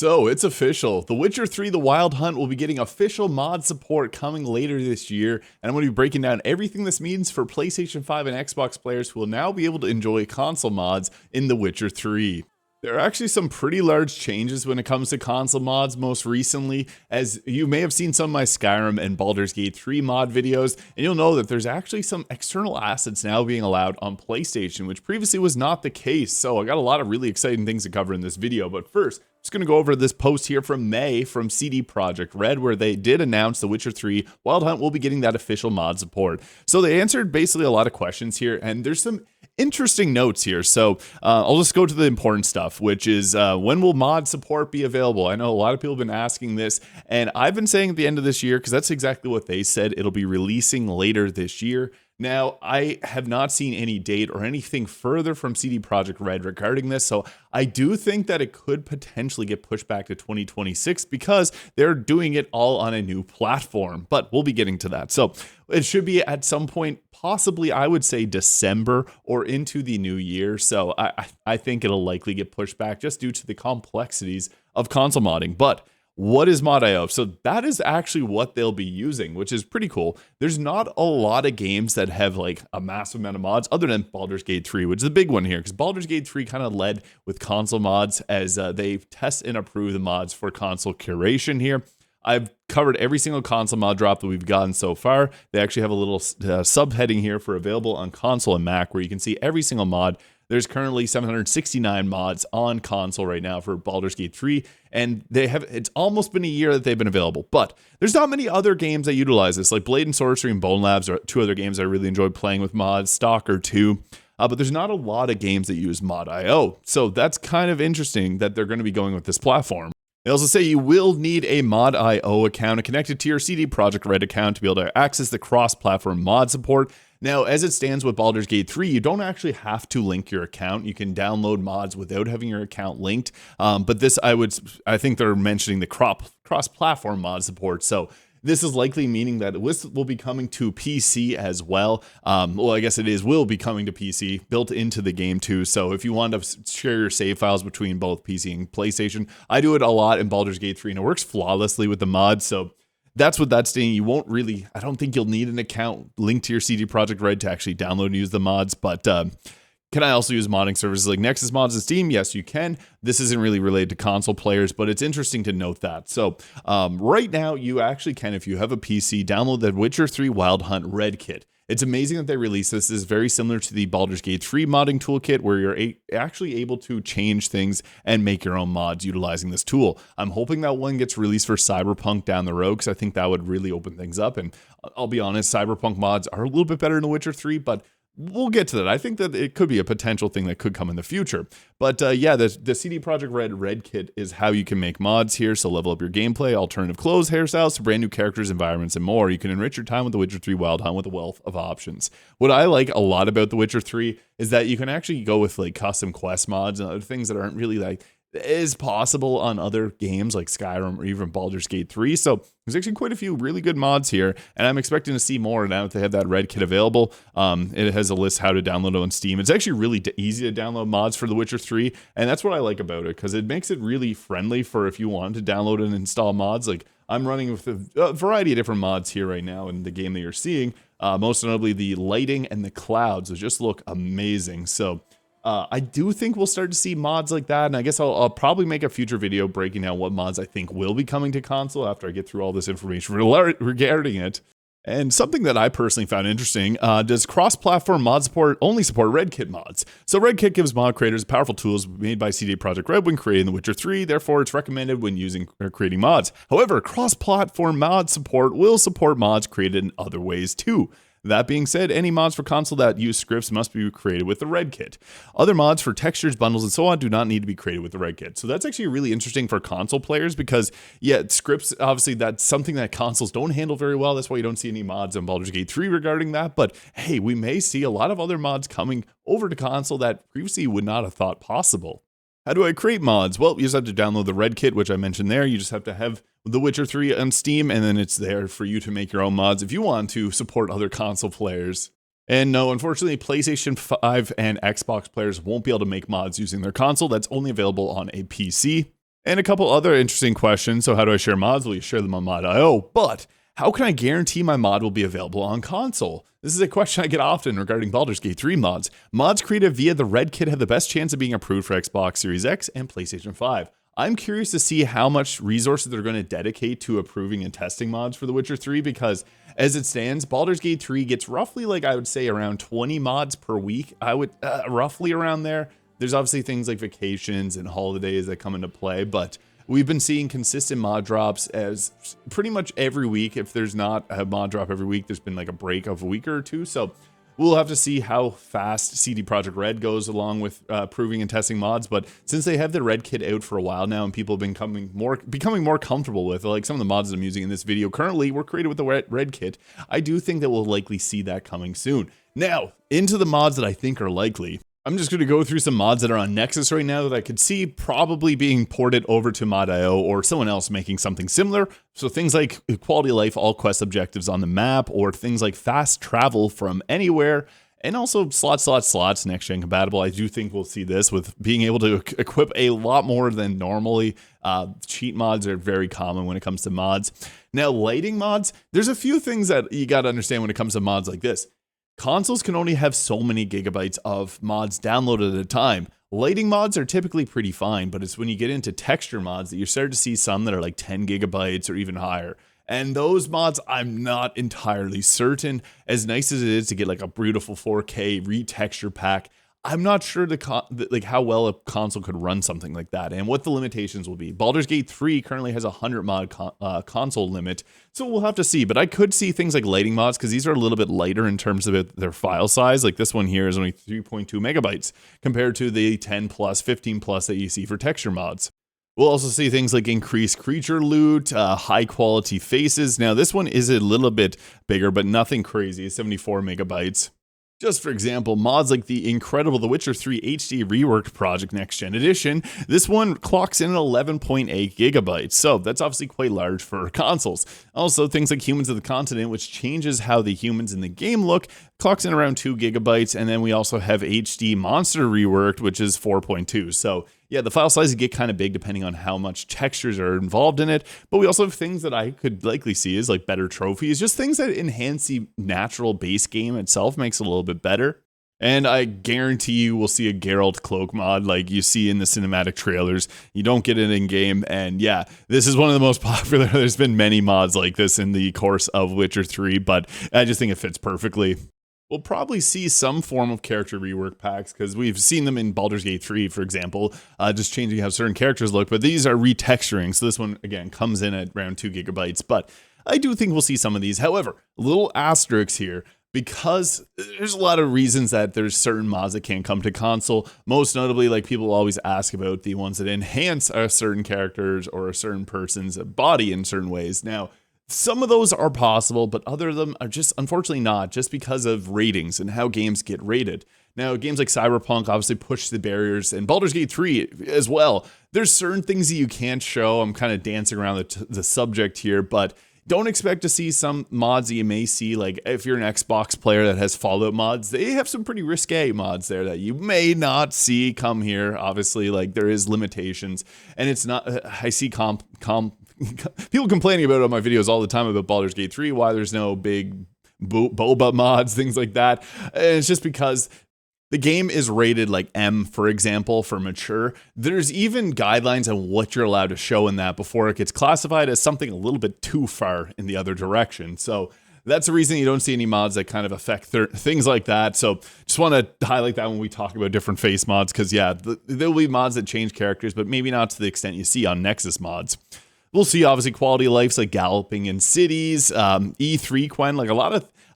So it's official. The Witcher 3 The Wild Hunt will be getting official mod support coming later this year, and I'm going to be breaking down everything this means for PlayStation 5 and Xbox players who will now be able to enjoy console mods in The Witcher 3. There are actually some pretty large changes when it comes to console mods most recently, as you may have seen some of my Skyrim and Baldur's Gate 3 mod videos, and you'll know that there's actually some external assets now being allowed on PlayStation, which previously was not the case. So I got a lot of really exciting things to cover in this video, but first, just going to go over this post here from May from Projekt Red, where they did announce The Witcher 3 Wild Hunt will be getting that official mod support. So they answered basically a lot of questions here, and there's some interesting notes here. So I'll just go to the important stuff, which is when will mod support be available? I know a lot of people have been asking this, and I've been saying at the end of this year, because that's exactly what they said. It'll be releasing later this year. Now, I have not seen any date or anything further from Projekt Red regarding this, so I do think that it could potentially get pushed back to 2026 because they're doing it all on a new platform, but we'll be getting to that. So it should be at some point, possibly, I would say December or into the new year, so I think it'll likely get pushed back just due to the complexities of console modding. But what is modio? So that is actually what they'll be using, which is pretty cool. There's not a lot of games that have like a massive amount of mods other than Baldur's Gate 3, which is a big one here because Baldur's Gate 3 kind of led with console mods as they test and approve the mods for console curation here. I've covered every single console mod drop that we've gotten so far. They actually have a little subheading here for available on console and Mac where you can see every single mod. There's currently 769 mods on console right now for Baldur's Gate 3, and it's almost been a year that they've been available. But there's not many other games that utilize this, like Blade and Sorcery and Bone Labs are two other games I really enjoyed playing with mods, Stalker 2. But there's not a lot of games that use modio. So that's kind of interesting that they're going to be going with this platform. They also say you will need a modio account connected to your Projekt Red account to be able to access the cross-platform mod support. Now, as it stands with Baldur's Gate 3, you don't actually have to link your account. You can download mods without having your account linked. But this, I think they're mentioning the cross-platform mod support. So this is likely meaning that this will be coming to PC as well. Well, I guess will be coming to PC, built into the game too. So if you want to share your save files between both PC and PlayStation, I do it a lot in Baldur's Gate 3, and it works flawlessly with the mods. So that's what that's saying. You won't really, I don't think you'll need an account linked to your Projekt Red to actually download and use the mods, but can I also use modding services like Nexus Mods and Steam? Yes, you can. This isn't really related to console players, but it's interesting to note that. So right now, you actually can, if you have a PC, download the Witcher 3 Wild Hunt REDKit. It's amazing that they released this. This is very similar to the Baldur's Gate 3 modding toolkit where you're actually able to change things and make your own mods utilizing this tool. I'm hoping that one gets released for Cyberpunk down the road because I think that would really open things up. And I'll be honest, Cyberpunk mods are a little bit better in The Witcher 3, but we'll get to that. I think that it could be a potential thing that could come in the future. But yeah, the Projekt Red REDKit is how you can make mods here. So level up your gameplay, alternative clothes, hairstyles to brand new characters, environments, and more. You can enrich your time with The Witcher 3 Wild Hunt with a wealth of options. What I like a lot about The Witcher 3 is that you can actually go with like custom quest mods and other things that aren't really like is possible on other games like Skyrim or even Baldur's Gate 3. So there's actually quite a few really good mods here, and I'm expecting to see more now that they have that REDKit available. It has a list how to download it on Steam. It's actually really easy to download mods for The Witcher 3, and that's what I like about it, because it makes it really friendly for if you want to download and install mods. Like I'm running with a variety of different mods here right now in the game that you're seeing, most notably the lighting and the clouds, which just look amazing. So I do think we'll start to see mods like that, and I guess I'll probably make a future video breaking down what mods I think will be coming to console after I get through all this information regarding it. And something that I personally found interesting, does cross-platform mod support only support REDKit mods? So REDKit gives mod creators powerful tools made by Projekt Red when creating The Witcher 3, therefore it's recommended when using or creating mods. However, cross-platform mod support will support mods created in other ways too. That being said, any mods for console that use scripts must be created with the REDKit. Other mods for textures, bundles, and so on do not need to be created with the REDKit. So that's actually really interesting for console players because, yeah, scripts, obviously, that's something that consoles don't handle very well. That's why you don't see any mods on Baldur's Gate 3 regarding that. But hey, we may see a lot of other mods coming over to console that previously would not have thought possible. How do I create mods? Well, you just have to download the REDKit, which I mentioned there. You just have to have The Witcher 3 on Steam, and then it's there for you to make your own mods if you want to support other console players. And no, unfortunately, PlayStation 5 and Xbox players won't be able to make mods using their console. That's only available on a PC. And a couple other interesting questions. So how do I share mods? Well, you share them on mod.io, but how can I guarantee my mod will be available on console? This is a question I get often regarding Baldur's Gate 3 mods. Mods created via the REDKit have the best chance of being approved for Xbox Series X and PlayStation 5. I'm curious to see how much resources they're going to dedicate to approving and testing mods for The Witcher 3 because as it stands, Baldur's Gate 3 gets roughly, like I would say, around 20 mods per week. I would roughly around there. There's obviously things like vacations and holidays that come into play, but we've been seeing consistent mod drops as pretty much every week. If there's not a mod drop every week, there's been like a break of a week or two. So we'll have to see how fast CD Projekt Red goes along with proving and testing mods. But since they have the REDKit out for a while now and people have been becoming more comfortable with, like some of the mods that I'm using in this video currently were created with the REDKit, I do think that we'll likely see that coming soon. Now, into the mods that I think are likely. I'm just going to go through some mods that are on Nexus right now that I could see probably being ported over to mod.io or someone else making something similar. So things like quality of life, all quest objectives on the map, or things like fast travel from anywhere, and also slots, next gen compatible. I do think we'll see this with being able to equip a lot more than normally. Cheat mods are very common when it comes to mods. Now, lighting mods, there's a few things that you got to understand when it comes to mods like this. Consoles can only have so many gigabytes of mods downloaded at a time. Lighting mods are typically pretty fine, but it's when you get into texture mods that you start to see some that are like 10 gigabytes or even higher. And those mods, I'm not entirely certain. As nice as it is to get like a beautiful 4K retexture pack, I'm not sure like how well a console could run something like that and what the limitations will be. Baldur's Gate 3 currently has a 100 mod console limit, so we'll have to see. But I could see things like lighting mods because these are a little bit lighter in terms of their file size. Like this one here is only 3.2 megabytes compared to the 10 plus, 15 plus that you see for texture mods. We'll also see things like increased creature loot, high quality faces. Now this one is a little bit bigger, but nothing crazy. It's 74 megabytes. Just for example, mods like the incredible The Witcher 3 HD Reworked Project Next Gen Edition, this one clocks in at 11.8 gigabytes, so that's obviously quite large for consoles. Also, things like Humans of the Continent, which changes how the humans in the game look, clocks in around 2 gigabytes, and then we also have HD Monster Reworked, which is 4.2. So yeah, the file sizes get kind of big depending on how much textures are involved in it, but we also have things that I could likely see as like better trophies, just things that enhance the natural base game itself, makes it a little bit better. And I guarantee you will see a Geralt cloak mod like you see in the cinematic trailers. You don't get it in game, and yeah, this is one of the most popular. There's been many mods like this in the course of Witcher 3, but I just think it fits perfectly. We'll probably see some form of character rework packs because we've seen them in Baldur's Gate 3, for example, just changing how certain characters look, but these are retexturing. So this one, again, comes in at around 2 gigabytes, but I do think we'll see some of these. However, a little asterisk here, because there's a lot of reasons that there's certain mods that can't come to console. Most notably, like people always ask about the ones that enhance a certain characters or a certain person's body in certain ways. Now, some of those are possible, but other of them are just unfortunately not, just because of ratings and how games get rated. Now, games like Cyberpunk obviously push the barriers, and Baldur's Gate 3 as well. There's certain things that you can't show. I'm kind of dancing around the subject here, but don't expect to see some mods that you may see. Like if you're an Xbox player that has Fallout mods, they have some pretty risque mods there that you may not see come here. Obviously, like there is limitations, and it's not. I see people complaining about it on my videos all the time about Baldur's Gate 3, why there's no big boba mods, things like that. And it's just because the game is rated like M, for example, for mature. There's even guidelines on what you're allowed to show in that before it gets classified as something a little bit too far in the other direction. So that's the reason you don't see any mods that kind of affect things like that. So just want to highlight that when we talk about different face mods, because yeah, there'll be mods that change characters, but maybe not to the extent you see on Nexus mods. We'll see obviously quality of life like galloping in cities, E3 Quen, like a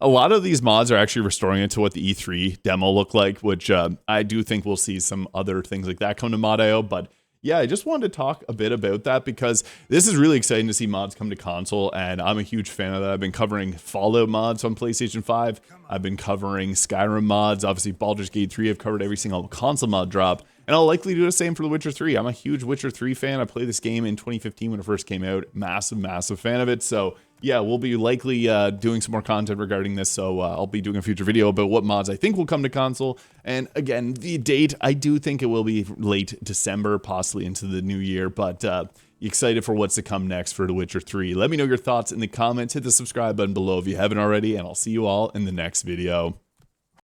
lot of these mods are actually restoring it to what the E3 demo looked like, which I do think we'll see some other things like that come to mod.io. But yeah, I just wanted to talk a bit about that because this is really exciting to see mods come to console, and I'm a huge fan of that. I've been covering Fallout mods on PlayStation 5. I've been covering Skyrim mods. Obviously, Baldur's Gate 3, I've covered every single console mod drop, and I'll likely do the same for The Witcher 3. I'm a huge Witcher 3 fan. I played this game in 2015 when it first came out. Massive fan of it. So yeah, we'll be likely doing some more content regarding this, so I'll be doing a future video about what mods I think will come to console. And again, the date, I do think it will be late December, possibly into the new year, but excited for what's to come next for The Witcher 3. Let me know your thoughts in the comments, hit the subscribe button below if you haven't already, and I'll see you all in the next video.